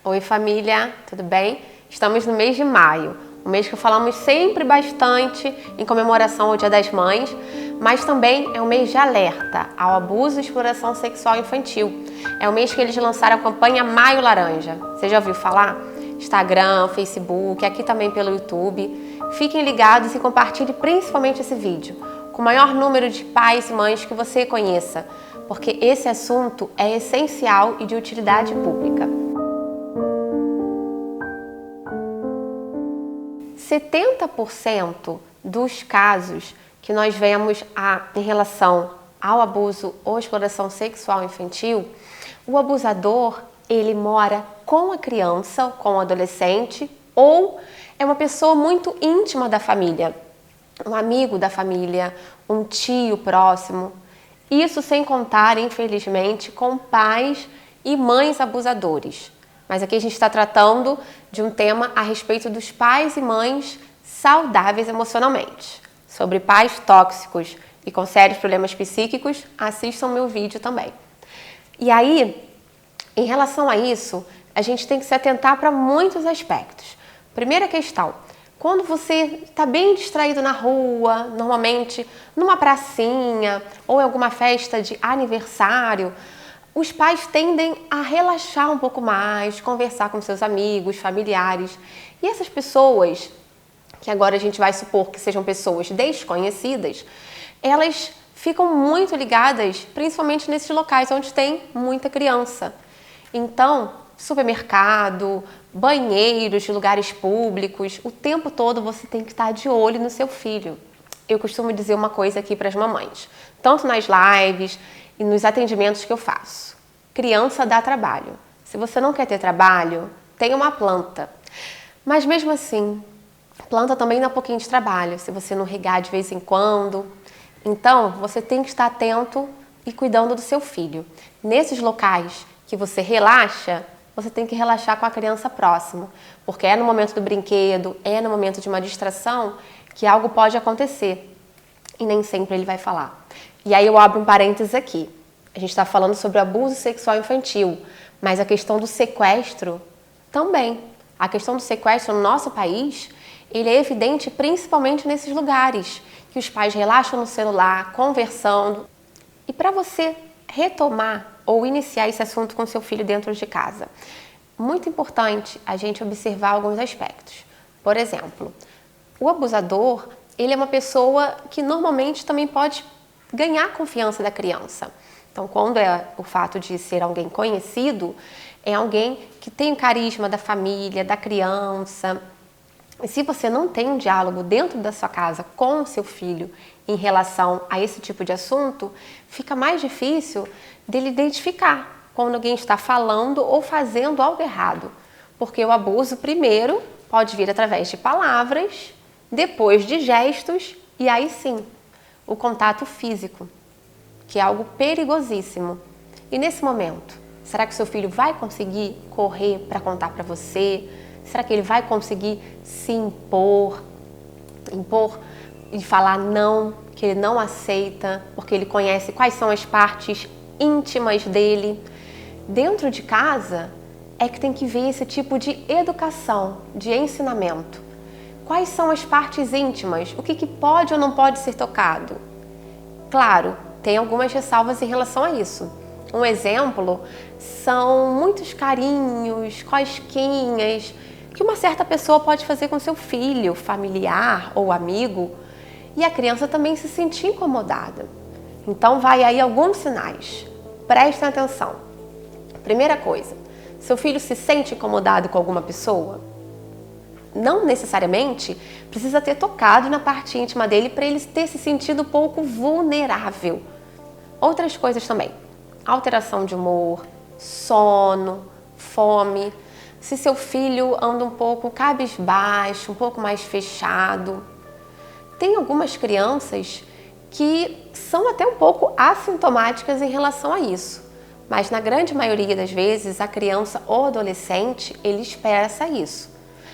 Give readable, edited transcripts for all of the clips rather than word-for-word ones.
Oi família, tudo bem? Estamos no mês de maio, um mês que falamos sempre bastante em comemoração ao Dia das Mães, mas também é um mês de alerta ao abuso e exploração sexual infantil. É o mês que eles lançaram a campanha Maio Laranja. Você já ouviu falar? Instagram, Facebook, aqui também pelo YouTube. Fiquem ligados e compartilhe principalmente esse vídeo com o maior número de pais e mães que você conheça, porque esse assunto é essencial e de utilidade pública. 70% dos casos que nós vemos em relação ao abuso ou exploração sexual infantil, o abusador, ele mora com a criança, com o adolescente, ou é uma pessoa muito íntima da família, um amigo da família, um tio próximo. Isso sem contar, infelizmente, com pais e mães abusadores. Mas aqui a gente está tratando de um tema a respeito dos pais e mães saudáveis emocionalmente. Sobre pais tóxicos e com sérios problemas psíquicos, assistam meu vídeo também. E aí, em relação a isso, a gente tem que se atentar para muitos aspectos. Primeira questão, quando você está bem distraído na rua, normalmente numa pracinha ou em alguma festa de aniversário, os pais tendem a relaxar um pouco mais, conversar com seus amigos, familiares. E essas pessoas, que agora a gente vai supor que sejam pessoas desconhecidas, elas ficam muito ligadas, principalmente nesses locais onde tem muita criança. Então, supermercado, banheiros de lugares públicos, o tempo todo você tem que estar de olho no seu filho. Eu costumo dizer uma coisa aqui para as mamães, tanto nas lives e nos atendimentos que eu faço. Criança dá trabalho. Se você não quer ter trabalho, tenha uma planta. Mas mesmo assim, planta também dá um pouquinho de trabalho, se você não regar de vez em quando. Então, você tem que estar atento e cuidando do seu filho. Nesses locais que você relaxa, você tem que relaxar com a criança próximo, porque é no momento do brinquedo, é no momento de uma distração que algo pode acontecer e nem sempre ele vai falar. E aí eu abro um parênteses aqui. A gente está falando sobre abuso sexual infantil, mas a questão do sequestro também. A questão do sequestro no nosso país, ele é evidente principalmente nesses lugares que os pais relaxam no celular, conversando. E para você retomar ou iniciar esse assunto com seu filho dentro de casa, muito importante a gente observar alguns aspectos. Por exemplo, o abusador, ele é uma pessoa que normalmente também pode ganhar a confiança da criança. Então, quando é o fato de ser alguém conhecido, é alguém que tem o carisma da família, da criança. E se você não tem um diálogo dentro da sua casa com o seu filho em relação a esse tipo de assunto, fica mais difícil dele identificar quando alguém está falando ou fazendo algo errado. Porque o abuso, primeiro, pode vir através de palavras, depois de gestos e aí sim, o contato físico, que é algo perigosíssimo. E nesse momento, será que seu filho vai conseguir correr para contar para você? Será que ele vai conseguir se impor e falar não, que ele não aceita, porque ele conhece quais são as partes íntimas dele? Dentro de casa é que tem que vir esse tipo de educação, de ensinamento. Quais são as partes íntimas? O que pode ou não pode ser tocado? Claro, tem algumas ressalvas em relação a isso. Um exemplo são muitos carinhos, cosquinhas, que uma certa pessoa pode fazer com seu filho, familiar ou amigo, e a criança também se sentir incomodada. Então vai aí alguns sinais. Prestem atenção. Primeira coisa, seu filho se sente incomodado com alguma pessoa? Não necessariamente precisa ter tocado na parte íntima dele para ele ter se sentido um pouco vulnerável. Outras coisas também, alteração de humor, sono, fome, se seu filho anda um pouco cabisbaixo, um pouco mais fechado. Tem algumas crianças que são até um pouco assintomáticas em relação a isso, mas na grande maioria das vezes a criança ou adolescente, ele expressa isso,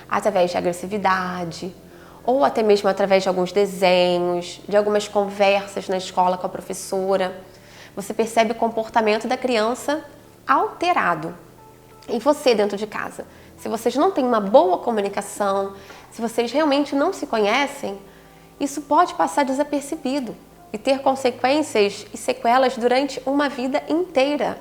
através de agressividade, ou até mesmo através de alguns desenhos, de algumas conversas na escola com a professora. Você percebe o comportamento da criança alterado. e você dentro de casa. Se vocês não têm uma boa comunicação, se vocês realmente não se conhecem, isso pode passar desapercebido e ter consequências e sequelas durante uma vida inteira.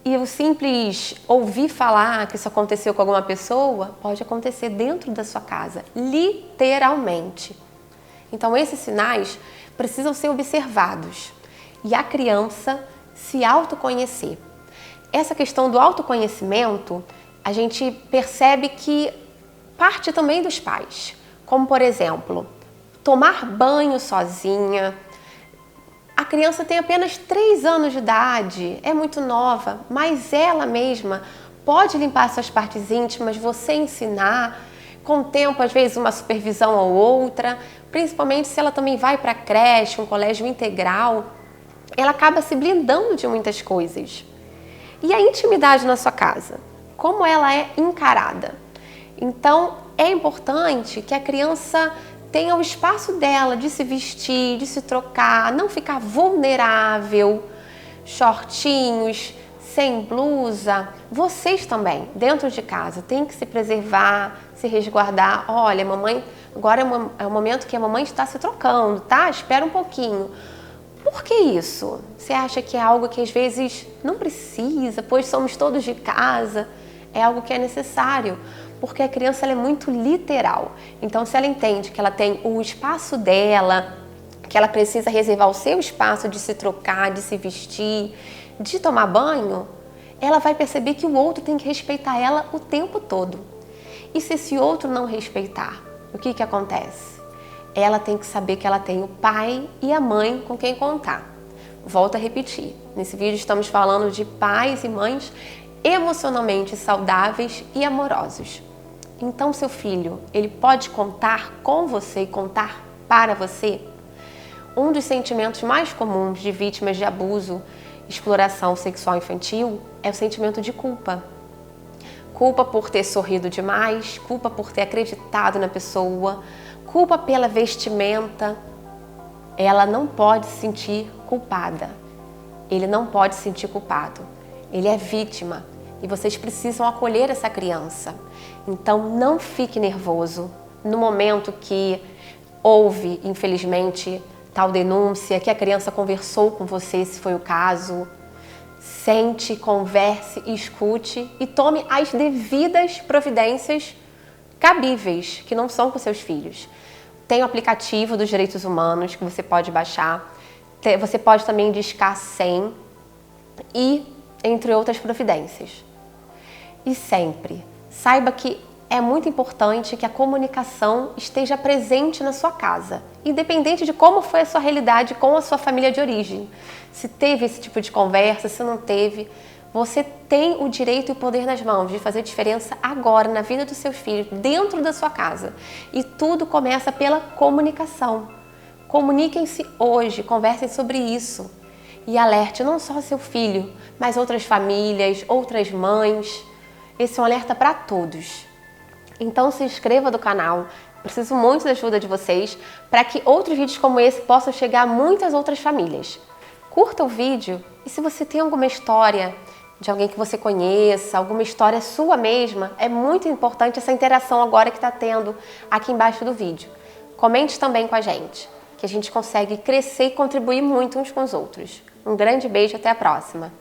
E o simples ouvir falar que isso aconteceu com alguma pessoa pode acontecer dentro da sua casa, literalmente. Então esses sinais precisam ser observados e a criança se autoconhecer. Essa questão do autoconhecimento, a gente percebe que parte também dos pais, como por exemplo, tomar banho sozinha. A criança tem apenas 3 anos de idade, é muito nova, mas ela mesma pode limpar suas partes íntimas, você ensinar, com o tempo, às vezes, uma supervisão ou outra, principalmente se ela também vai para a creche, um colégio integral, ela acaba se blindando de muitas coisas. E a intimidade na sua casa? Como ela é encarada? Então, é importante que a criança tenha o espaço dela de se vestir, de se trocar, não ficar vulnerável, shortinhos, sem blusa. Vocês também, dentro de casa, têm que se preservar, se resguardar. Olha, mamãe, agora é o momento que a mamãe está se trocando, tá? Espera um pouquinho. Por que isso? Você acha que é algo que às vezes não precisa, pois somos todos de casa? É algo que é necessário, porque a criança ela é muito literal. Então, se ela entende que ela tem o espaço dela, que ela precisa reservar o seu espaço de se trocar, de se vestir, de tomar banho, ela vai perceber que o outro tem que respeitar ela o tempo todo. E se esse outro não respeitar, o que acontece? Ela tem que saber que ela tem o pai e a mãe com quem contar. Volto a repetir, nesse vídeo estamos falando de pais e mães emocionalmente saudáveis e amorosos. Então, seu filho, ele pode contar com você e contar para você? Um dos sentimentos mais comuns de vítimas de abuso, exploração sexual infantil, é o sentimento de culpa. Culpa por ter sorrido demais, culpa por ter acreditado na pessoa, culpa pela vestimenta. Ela não pode se sentir culpada. Ele não pode se sentir culpado. Ele é vítima e vocês precisam acolher essa criança. Então não fique nervoso no momento que houve, infelizmente, tal denúncia, que a criança conversou com você, se foi o caso. Sente, converse, escute e tome as devidas providências cabíveis, que não são com seus filhos. Tem o aplicativo dos direitos humanos que você pode baixar. Você pode também discar 100 e entre outras providências. E sempre, saiba que é muito importante que a comunicação esteja presente na sua casa, independente de como foi a sua realidade com a sua família de origem. Se teve esse tipo de conversa, se não teve, você tem o direito e o poder nas mãos de fazer diferença agora na vida dos seus filhos, dentro da sua casa. E tudo começa pela comunicação. Comuniquem-se hoje, conversem sobre isso. E alerte não só seu filho, mas outras famílias, outras mães. Esse é um alerta para todos. Então se inscreva no canal, preciso muito da ajuda de vocês para que outros vídeos como esse possam chegar a muitas outras famílias. Curta o vídeo e se você tem alguma história de alguém que você conheça, alguma história sua mesma, é muito importante essa interação agora que está tendo aqui embaixo do vídeo. Comente também com a gente, que a gente consegue crescer e contribuir muito uns com os outros. Um grande beijo, até a próxima!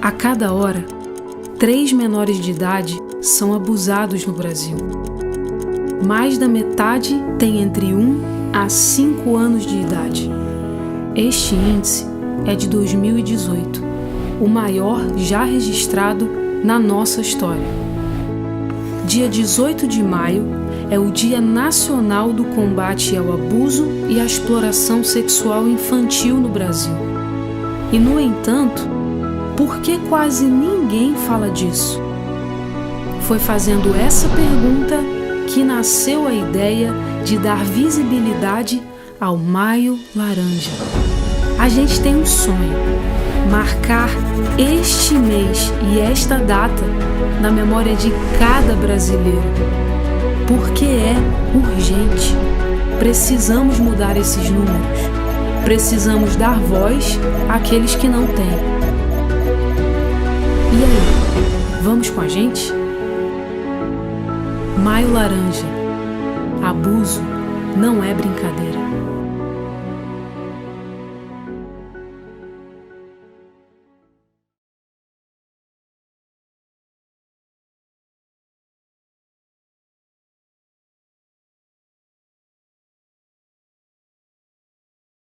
A cada hora, 3 menores de idade são abusados no Brasil. Mais da metade tem entre 1 a 5 anos de idade. Este índice é de 2018, o maior já registrado na nossa história. Dia 18 de maio é o Dia Nacional do Combate ao Abuso e à Exploração Sexual Infantil no Brasil. E, no entanto, por que quase ninguém fala disso? Foi fazendo essa pergunta que nasceu a ideia de dar visibilidade ao Maio Laranja. A gente tem um sonho: marcar este mês e esta data na memória de cada brasileiro. Porque é urgente. Precisamos mudar esses números. Precisamos dar voz àqueles que não têm. E aí, vamos com a gente? Maio Laranja. Abuso não é brincadeira.